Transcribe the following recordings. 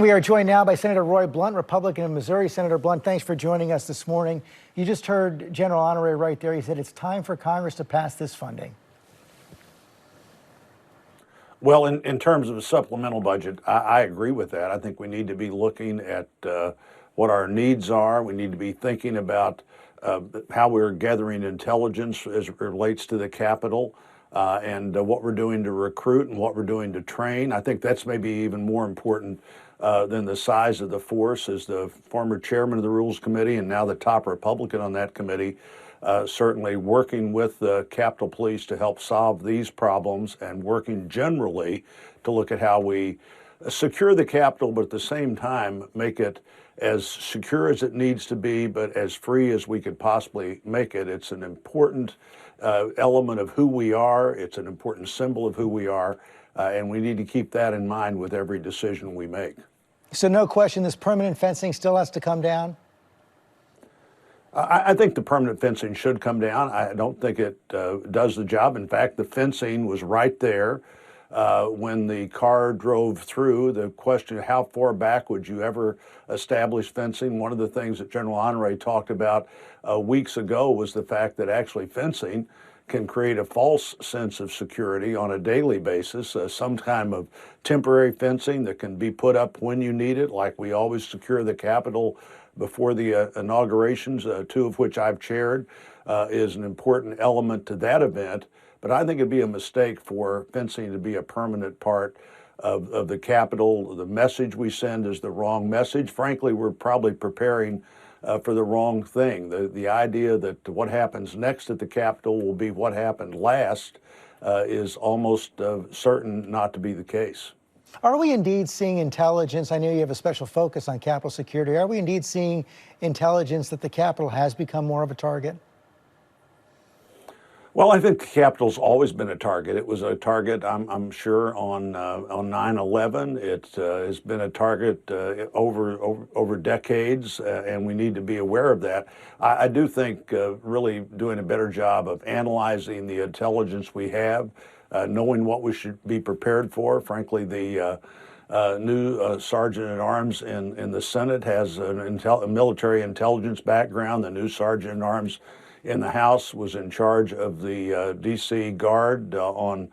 We are joined now by Senator Roy Blunt, Republican of Missouri. Senator Blunt, thanks for joining us this morning. You just heard General Honore right there. He said it's time for Congress to pass this funding. Well, in terms of a supplemental budget, I agree with that. I think we need to be looking at what our needs are. We need to be thinking about how we're gathering intelligence as it relates to the Capitol and what we're doing to recruit and what we're doing to train. I think that's maybe even more important than the size of the force. As the former chairman of the Rules Committee and now the top Republican on that committee, certainly working with the Capitol Police to help solve these problems and working generally to look at how we secure the Capitol, but at the same time make it as secure as it needs to be, but as free as we could possibly make it. It's an important element of who we are. It's an important symbol of who we are, and we need to keep that in mind with every decision we make. So no question, this permanent fencing still has to come down? I think the permanent fencing should come down. I don't think it does the job. In fact, the fencing was right there when the car drove through. The question, how far back would you ever establish fencing? One of the things that General Honore talked about weeks ago was the fact that actually fencing can create a false sense of security on a daily basis, some kind of temporary fencing that can be put up when you need it, like we always secure the Capitol before the inaugurations, two of which I've chaired, is an important element to that event. But I think it'd be a mistake for fencing to be a permanent part of the Capitol. The message we send is the wrong message. Frankly, we're probably preparing for the wrong thing. The idea that what happens next at the Capitol will be what happened last is almost certain not to be the case. Are we indeed seeing intelligence? I know you have a special focus on Capitol security. Are we indeed seeing intelligence that the Capitol has become more of a target? Well, I think the Capitol's always been a target. It was a target, I'm sure, on 9/11. It has been a target over decades, and we need to be aware of that. I do think really doing a better job of analyzing the intelligence we have, knowing what we should be prepared for. Frankly, the new Sergeant-at-Arms in the Senate has a military intelligence background. The new Sergeant-at-Arms in the House was in charge of the D.C. Guard on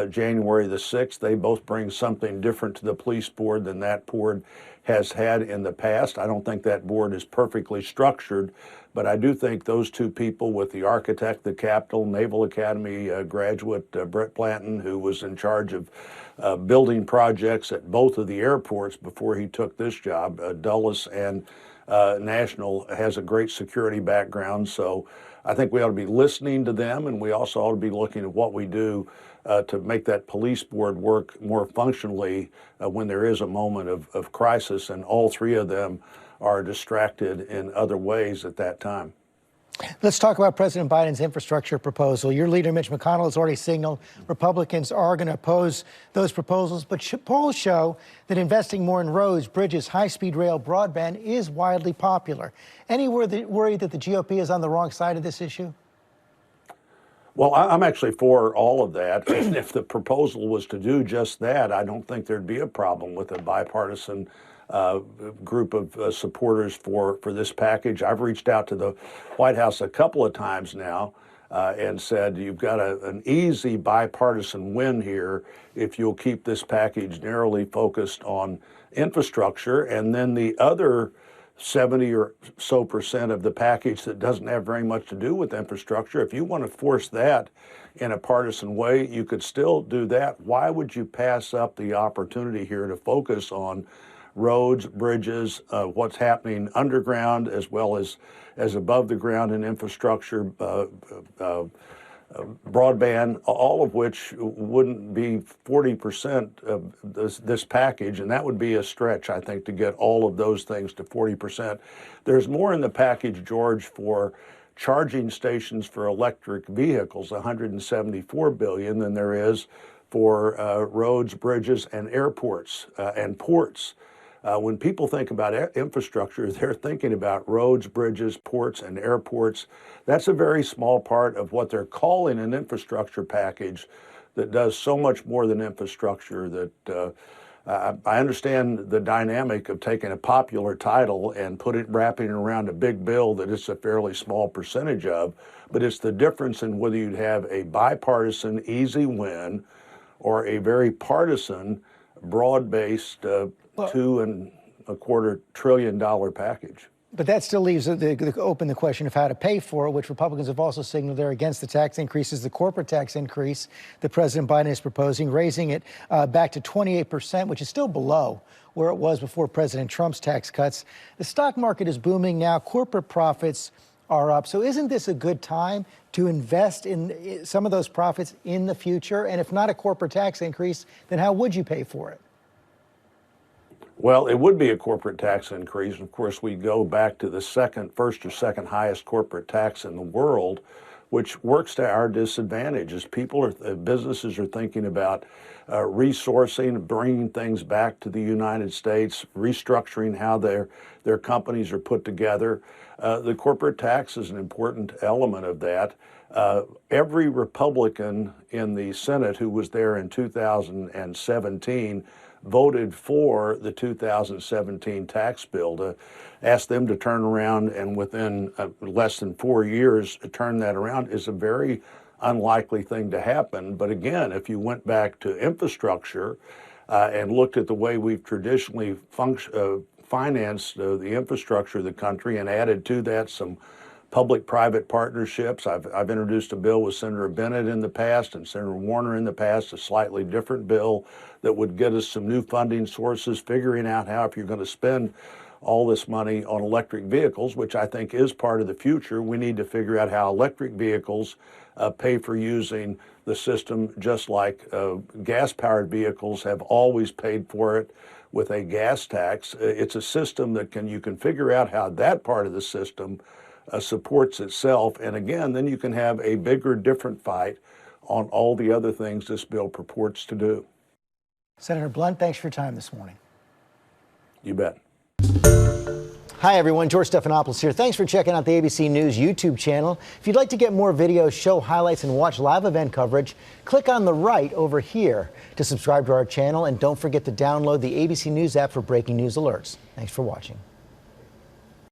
January the 6th. They both bring something different to the police board than that board has had in the past. I don't think that board is perfectly structured, but I do think those two people, with the architect of the Capitol, Naval Academy graduate Brett Blanton, who was in charge of building projects at both of the airports before he took this job, Dulles and National, has a great security background. So I think we ought to be listening to them, and we also ought to be looking at what we do to make that police board work more functionally when there is a moment of crisis, and all three of them are distracted in other ways at that time. Let's talk about President Biden's infrastructure proposal. Your leader, Mitch McConnell, has already signaled Republicans are going to oppose those proposals, but polls show that investing more in roads, bridges, high-speed rail, broadband is widely popular. Any worry that the GOP is on the wrong side of this issue? Well, I'm actually for all of that. And if the proposal was to do just that, I don't think there'd be a problem with a bipartisan group of supporters for this package. I've reached out to the White House a couple of times now and said, you've got an easy bipartisan win here if you'll keep this package narrowly focused on infrastructure, and then the other 70 or so percent of the package that doesn't have very much to do with infrastructure. If you want to force that in a partisan way, you could still do that. Why would you pass up the opportunity here to focus on roads, bridges, what's happening underground as well as above the ground in infrastructure, broadband, all of which wouldn't be 40% of this package, and that would be a stretch, I think, to get all of those things to 40%. There's more in the package, George, for charging stations for electric vehicles, $174 billion, than there is for roads, bridges, and airports and ports. When people think about infrastructure, they're thinking about roads, bridges, ports, and airports. That's a very small part of what they're calling an infrastructure package that does so much more than infrastructure, that I understand the dynamic of taking a popular title and wrapping it around a big bill that it's a fairly small percentage of, but it's the difference in whether you'd have a bipartisan easy win or a very partisan, broad-based $2.25 trillion package. But that still leaves open the question of how to pay for it, which Republicans have also signaled they're against the tax increases, the corporate tax increase that President Biden is proposing, raising it back to 28%, which is still below where it was before President Trump's tax cuts. The stock market is booming now. Corporate profits are up. So isn't this a good time to invest in some of those profits in the future? And if not a corporate tax increase, then how would you pay for it? Well, it would be a corporate tax increase. Of course, we go back to the first or second highest corporate tax in the world, which works to our disadvantage as businesses are thinking about resourcing, bringing things back to the United States, restructuring how their companies are put together. The corporate tax is an important element of that. Every Republican in the Senate who was there in 2017 voted for the 2017 tax bill. To ask them to turn around and within less than 4 years turn that around is a very unlikely thing to happen. But again, if you went back to infrastructure and looked at the way we've traditionally financed the infrastructure of the country and added to that some public-private partnerships. I've introduced a bill with Senator Bennett in the past and Senator Warner in the past, a slightly different bill that would get us some new funding sources, figuring out how, if you're going to spend all this money on electric vehicles, which I think is part of the future, we need to figure out how electric vehicles pay for using the system, just like gas-powered vehicles have always paid for it with a gas tax. It's a system that you can figure out how that part of the system supports itself. And again, then you can have a bigger, different fight on all the other things this bill purports to do. Senator Blunt, thanks for your time this morning. You bet. Hi, everyone. George Stephanopoulos here. Thanks for checking out the ABC News YouTube channel. If you'd like to get more videos, show highlights, and watch live event coverage, click on the right over here to subscribe to our channel. And don't forget to download the ABC News app for breaking news alerts. Thanks for watching.